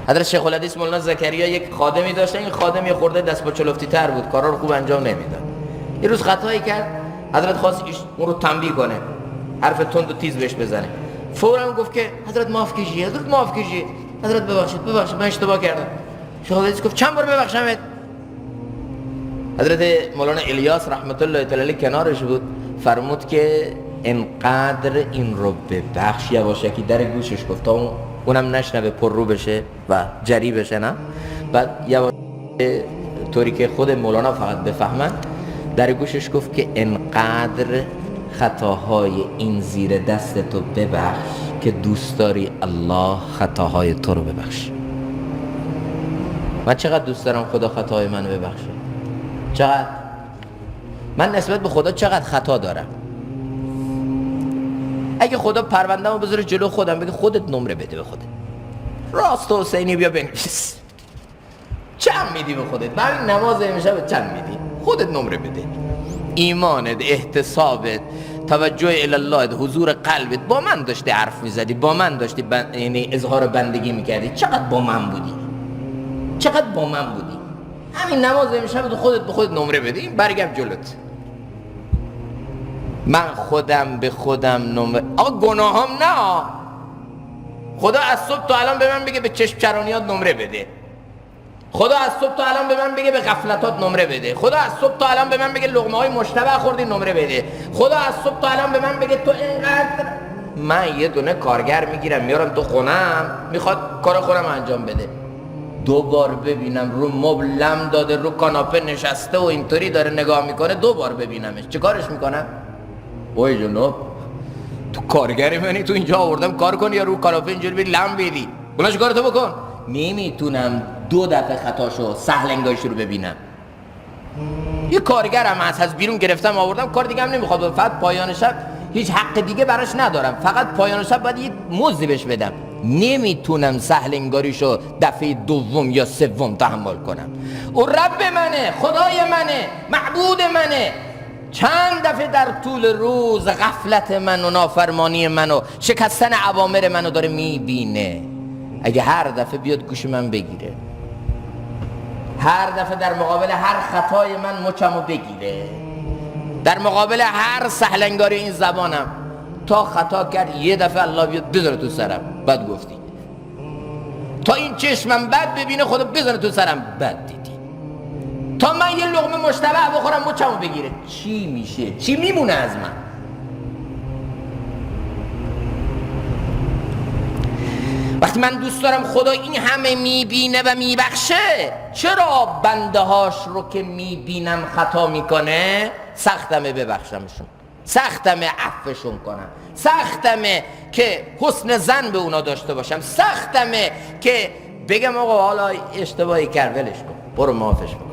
حضرت شیخ الحدیث مولانا زکریا یک خادمی داشتن، این خادم یه خورده دست با چلفتی تر بود، کارا رو خوب انجام نمیداد. یه روز خطایی کرد، حضرت خواست اون رو تنبیه کنه، حرف تند و تیز بهش بزنه. فوراً گفت که حضرت معاف کیجیه، حضرت معاف کیجیه، حضرت ببخشید من اشتباه کردم. شیخ الحدیث گفت چند بار ببخشمت؟ حضرت مولانا الیاس رحمت الله تعالی علیه کنارش بود، فرمود که انقدر این رو ببخش، یواشکی در گوشش گفت تا اونم نشنوه، پر رو بشه و جری بشه، نه؟ بعد یواشکی طوری که خود مولانا فقط بفهمن در گوشش گفت که انقدر خطاهای این زیر دست تو ببخش که دوست داری الله خطاهای تو رو ببخش. من چقدر دوست دارم خدا خطاهای منو ببخشه، چقدر من نسبت به خدا چقدر خطا دارم. اگه خدا پرونده‌مو بذاره جلو خودم بگه خودت نمره بده به خودت، راست حسینی بیا بنویس، چند میدی به خودت؟ به همین نماز امشب چند میدی؟ خودت نمره بده. ایمانت، احتسابت، توجه الی الله، حضور قلبت با من داشتی حرف میزدی، با من داشتی یعنی اظهار بندگی میکردی، چقدر با من بودی، چقدر با من بودی. همین نماز امشب خودت به خودت نمره بده، این برگرد جلوت. من خودم به خودم نمره، آقا گناهام نه، خدا از صبح تا الان به من بگه به چشم چرانیات نمره بده، خدا از صبح تا الان به من بگه به غفلتات نمره بده، خدا از صبح تا الان به من بگه لقمه های مشتبه خوردی نمره بده، خدا از صبح تا الان به من بگه تو اینقدر. من یه دونه کارگر میگیرم میارم تو خونم، میخواد کار خونم انجام بده، دو بار ببینم رو مبل لم داده، رو کاناپه نشسته و اینطوری داره نگاه میکنه، دو بار ببینمش چه کارش میکنم؟ اوه جناب تو کارگری منی، تو اینجا آوردم کار کنی یا رو کاناپه اینجوری بری لم بدی؟ بلند شو کارتو بکن. نمیتونم دو دفعه خطاشو سهلنگایش رو ببینم. یه کارگرم از بیرون گرفتم آوردم، کار دیگه هم نمیخواد، فقط پایان شب هیچ حق دیگه براش ندارم، فقط پایان شب باید یه مزدی بهش بدم. نمیتونم سهلنگاریشو دفعه دوم یا سوم تحمل کنم. او رب منه، خدای منه، معبود منه، چند دفعه در طول روز غفلت من و نافرمانی من و شکستن اوامر منو داره میبینه. اگه هر دفعه بیاد گوش من بگیره، هر دفعه در مقابل هر خطای من مچمو بگیره، در مقابل هر سهلنگاری این زبانم تا خطا کرد یه دفعه الله بیاد بذاره تو سرم بد گفتی، تا این چشمم بد ببینه خدا بذاره تو سرم بد دیدی، تا من یه لقمه مشتبه بخورم مچمو بگیره، چی میشه؟ چی میمونه از من؟ وقتی من دوست دارم خدا این همه میبینه و میبخشه، چرا بنده هاش رو که میبینم خطا میکنه سختمه ببخشمشون، سختمه عفوشون کنم، سختمه که حسن ظن به اونا داشته باشم، سختمه که بگم آقا حالا اشتباهی کرد ولش کن، برو معافش کن.